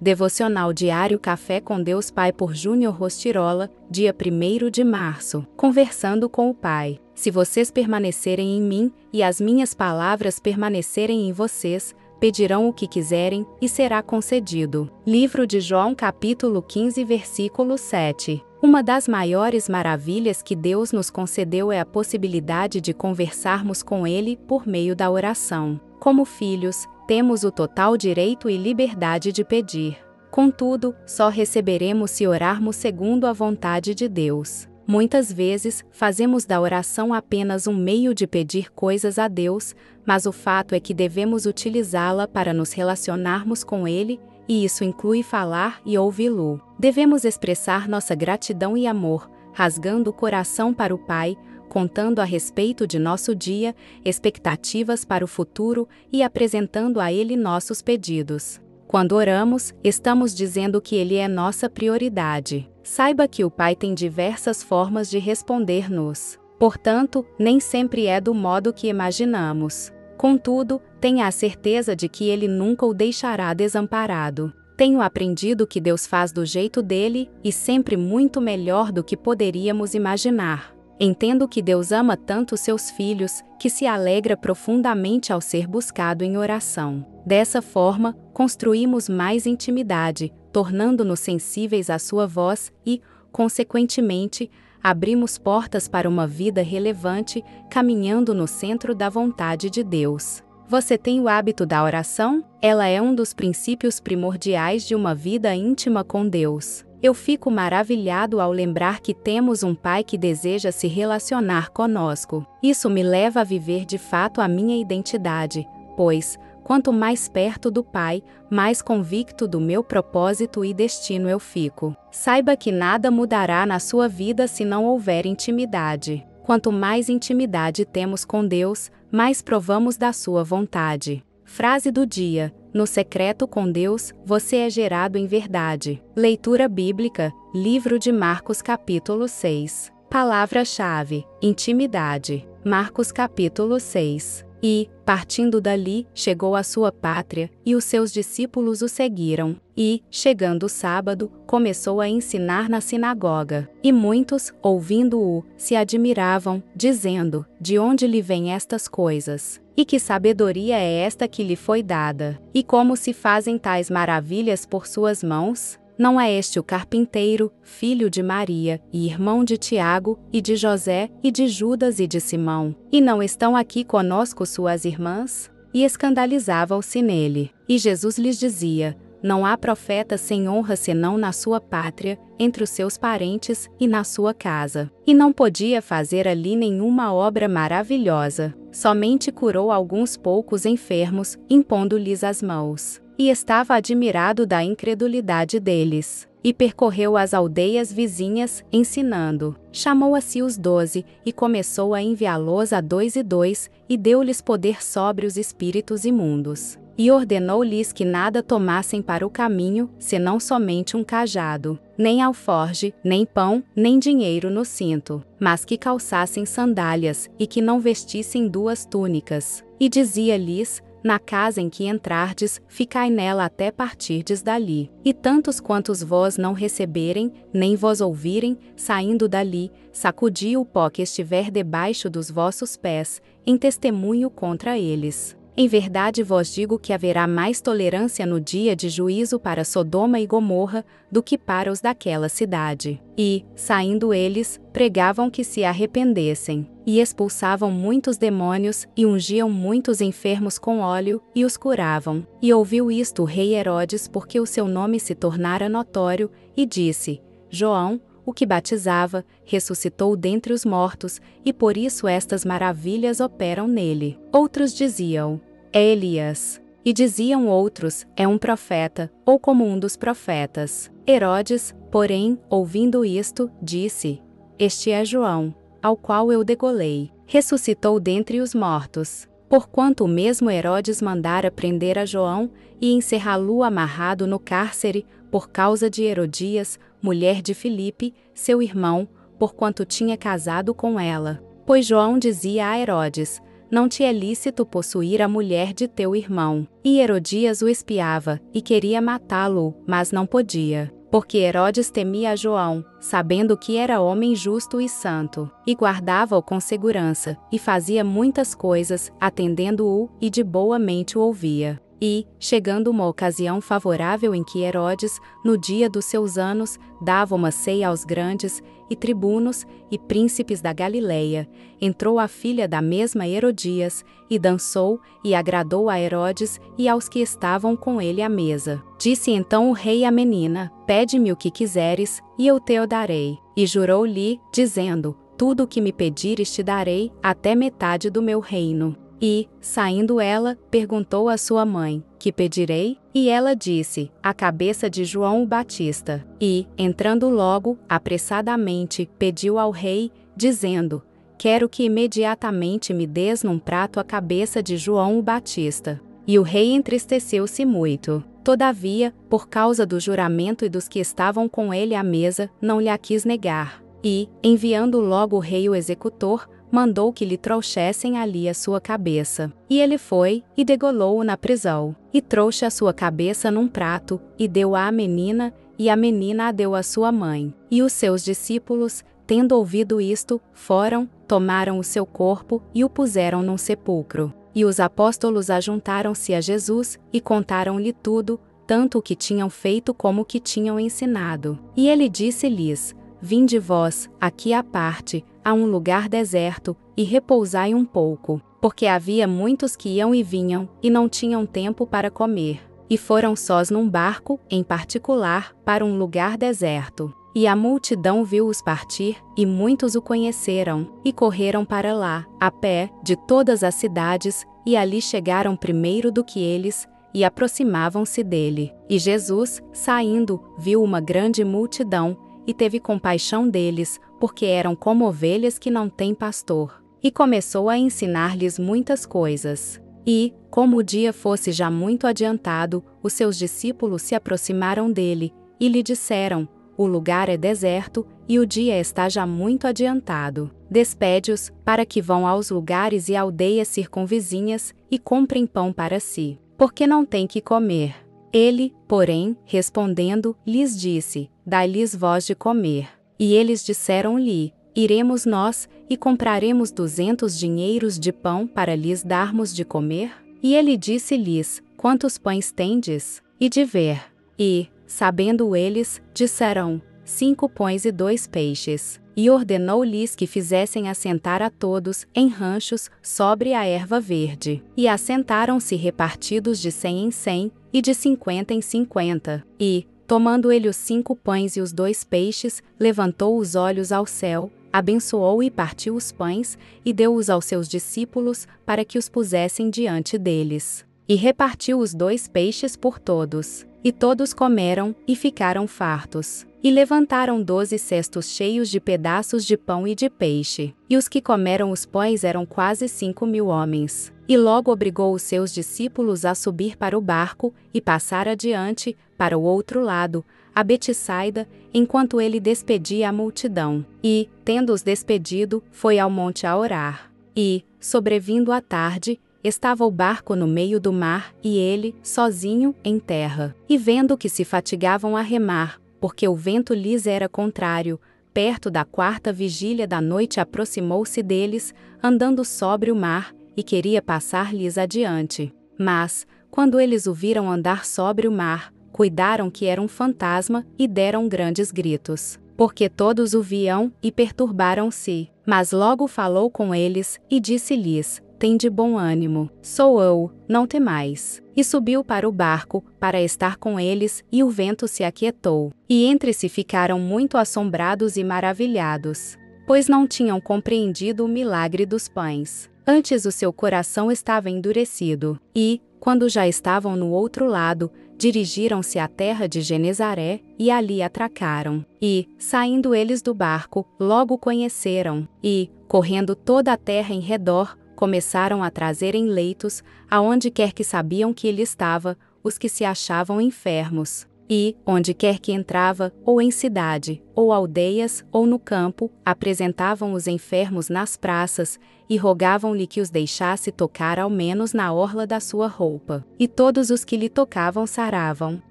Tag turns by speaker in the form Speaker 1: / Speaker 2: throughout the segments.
Speaker 1: Devocional Diário Café com Deus Pai por Júnior Rostirola, dia 1º de março. Conversando com o Pai. Se vocês permanecerem em mim, e as minhas palavras permanecerem em vocês, pedirão o que quiserem, e será concedido. Livro de João capítulo 15 versículo 7. Uma das maiores maravilhas que Deus nos concedeu é a possibilidade de conversarmos com Ele por meio da oração. Como filhos, temos o total direito e liberdade de pedir. Contudo, só receberemos se orarmos segundo a vontade de Deus. Muitas vezes, fazemos da oração apenas um meio de pedir coisas a Deus, mas o fato é que devemos utilizá-la para nos relacionarmos com Ele, e isso inclui falar e ouvi-lo. Devemos expressar nossa gratidão e amor, rasgando o coração para o Pai, contando a respeito de nosso dia, expectativas para o futuro e apresentando a Ele nossos pedidos. Quando oramos, estamos dizendo que Ele é nossa prioridade. Saiba que o Pai tem diversas formas de responder-nos. Portanto, nem sempre é do modo que imaginamos. Contudo, tenha a certeza de que Ele nunca o deixará desamparado. Tenho aprendido que Deus faz do jeito dele e sempre muito melhor do que poderíamos imaginar. Entendo que Deus ama tanto seus filhos, que se alegra profundamente ao ser buscado em oração. Dessa forma, construímos mais intimidade, tornando-nos sensíveis à sua voz e, consequentemente, abrimos portas para uma vida relevante, caminhando no centro da vontade de Deus. Você tem o hábito da oração? Ela é um dos princípios primordiais de uma vida íntima com Deus. Eu fico maravilhado ao lembrar que temos um Pai que deseja se relacionar conosco. Isso me leva a viver de fato a minha identidade, pois, quanto mais perto do Pai, mais convicto do meu propósito e destino eu fico. Saiba que nada mudará na sua vida se não houver intimidade. Quanto mais intimidade temos com Deus, mais provamos da sua vontade. Frase do dia: no secreto com Deus, você é gerado em verdade. Leitura bíblica, livro de Marcos capítulo 6. Palavra-chave: intimidade. Marcos capítulo 6. E, partindo dali, chegou à sua pátria, e os seus discípulos o seguiram. E, chegando o sábado, começou a ensinar na sinagoga. E muitos, ouvindo-o, se admiravam, dizendo: de onde lhe vêm estas coisas? E que sabedoria é esta que lhe foi dada? E como se fazem tais maravilhas por suas mãos? Não é este o carpinteiro, filho de Maria, e irmão de Tiago, e de José, e de Judas e de Simão? E não estão aqui conosco suas irmãs? E escandalizavam-se nele. E Jesus lhes dizia: não há profeta sem honra senão na sua pátria, entre os seus parentes e na sua casa. E não podia fazer ali nenhuma obra maravilhosa. Somente curou alguns poucos enfermos, impondo-lhes as mãos. E estava admirado da incredulidade deles. E percorreu as aldeias vizinhas, ensinando. Chamou a si os 12, e começou a enviá-los a 2 e 2, e deu-lhes poder sobre os espíritos imundos. E ordenou-lhes que nada tomassem para o caminho, senão somente um cajado, nem alforge, nem pão, nem dinheiro no cinto, mas que calçassem sandálias, e que não vestissem 2 túnicas. E dizia-lhes: na casa em que entrardes, ficai nela até partirdes dali. E tantos quantos vós não receberem, nem vós ouvirem, saindo dali, sacudi o pó que estiver debaixo dos vossos pés, em testemunho contra eles. Em verdade vos digo que haverá mais tolerância no dia de juízo para Sodoma e Gomorra, do que para os daquela cidade. E, saindo eles, pregavam que se arrependessem. E expulsavam muitos demônios, e ungiam muitos enfermos com óleo, e os curavam. E ouviu isto o rei Herodes, porque o seu nome se tornara notório, e disse: João, o que batizava, ressuscitou dentre os mortos, e por isso estas maravilhas operam nele. Outros diziam: é Elias. E diziam outros: é um profeta, ou como um dos profetas. Herodes, porém, ouvindo isto, disse: este é João, ao qual eu degolei. Ressuscitou dentre os mortos. Porquanto o mesmo Herodes mandara prender a João, e encerrá-lo amarrado no cárcere, por causa de Herodias, mulher de Filipe, seu irmão, porquanto tinha casado com ela. Pois João dizia a Herodes: não te é lícito possuir a mulher de teu irmão. E Herodias o espiava, e queria matá-lo, mas não podia. Porque Herodes temia João, sabendo que era homem justo e santo, e guardava-o com segurança, e fazia muitas coisas, atendendo-o, e de boa mente o ouvia. E, chegando uma ocasião favorável em que Herodes, no dia dos seus anos, dava uma ceia aos grandes, e tribunos, e príncipes da Galileia, entrou a filha da mesma Herodias, e dançou, e agradou a Herodes, e aos que estavam com ele à mesa. Disse então o rei à menina: pede-me o que quiseres, e eu te o darei. E jurou-lhe, dizendo: tudo o que me pedires te darei, até metade do meu reino. E, saindo ela, perguntou à sua mãe: que pedirei? E ela disse: a cabeça de João o Batista. E, entrando logo, apressadamente, pediu ao rei, dizendo: quero que imediatamente me des num prato a cabeça de João o Batista. E o rei entristeceu-se muito. Todavia, por causa do juramento e dos que estavam com ele à mesa, não lhe a quis negar. E, enviando logo o rei o executor, mandou que lhe trouxessem ali a sua cabeça. E ele foi, e degolou-o na prisão. E trouxe a sua cabeça num prato, e deu-a à menina, e a menina a deu à sua mãe. E os seus discípulos, tendo ouvido isto, foram, tomaram o seu corpo, e o puseram num sepulcro. E os apóstolos ajuntaram-se a Jesus, e contaram-lhe tudo, tanto o que tinham feito como o que tinham ensinado. E ele disse-lhes: vinde vós, aqui à parte, a um lugar deserto, e repousai um pouco, porque havia muitos que iam e vinham, e não tinham tempo para comer. E foram sós num barco, em particular, para um lugar deserto. E a multidão viu-os partir, e muitos o conheceram, e correram para lá, a pé, de todas as cidades, e ali chegaram primeiro do que eles, e aproximavam-se dele. E Jesus, saindo, viu uma grande multidão, e teve compaixão deles, porque eram como ovelhas que não têm pastor. E começou a ensinar-lhes muitas coisas. E, como o dia fosse já muito adiantado, os seus discípulos se aproximaram dele, e lhe disseram: o lugar é deserto, e o dia está já muito adiantado. Despede-os, para que vão aos lugares e aldeias circunvizinhas, e comprem pão para si, porque não têm que comer. Ele, porém, respondendo, lhes disse: dai-lhes vós de comer. E eles disseram-lhe: iremos nós, e compraremos 200 dinheiros de pão para lhes darmos de comer? E ele disse-lhes: quantos pães tendes? E de ver. E, sabendo eles, disseram: 5 pães e 2 peixes. E ordenou-lhes que fizessem assentar a todos, em ranchos, sobre a erva verde. E assentaram-se repartidos de 100 em 100, e de 50 em 50. E, tomando ele os 5 pães e os 2 peixes, levantou os olhos ao céu, abençoou e partiu os pães, e deu-os aos seus discípulos, para que os pusessem diante deles. E repartiu os 2 peixes por todos. E todos comeram, e ficaram fartos. E levantaram 12 cestos cheios de pedaços de pão e de peixe. E os que comeram os pães eram quase 5.000 homens. E logo obrigou os seus discípulos a subir para o barco, e passar adiante, para o outro lado, a Betsaida, enquanto ele despedia a multidão. E, tendo-os despedido, foi ao monte a orar. E, sobrevindo a tarde, estava o barco no meio do mar, e ele, sozinho, em terra. E vendo que se fatigavam a remar, porque o vento lhes era contrário, perto da 4ª vigília da noite aproximou-se deles, andando sobre o mar, e queria passar-lhes adiante. Mas, quando eles o viram andar sobre o mar, cuidaram que era um fantasma, e deram grandes gritos. Porque todos o viam, e perturbaram-se. Mas logo falou com eles, e disse-lhes: tende bom ânimo, sou eu, não temais. E subiu para o barco, para estar com eles, e o vento se aquietou. E entre si ficaram muito assombrados e maravilhados, pois não tinham compreendido o milagre dos pães. Antes o seu coração estava endurecido. E, quando já estavam no outro lado, dirigiram-se à terra de Genezaré, e ali atracaram. E, saindo eles do barco, logo conheceram, e, correndo toda a terra em redor, começaram a trazer em leitos, aonde quer que sabiam que ele estava, os que se achavam enfermos. E, onde quer que entrava, ou em cidade, ou aldeias, ou no campo, apresentavam os enfermos nas praças, e rogavam-lhe que os deixasse tocar ao menos na orla da sua roupa. E todos os que lhe tocavam saravam.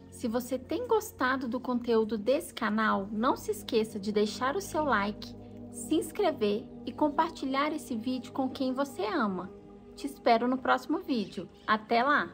Speaker 2: Se você tem gostado do conteúdo desse canal, não se esqueça de deixar o seu like, se inscrever e compartilhar esse vídeo com quem você ama. Te espero no próximo vídeo. Até lá!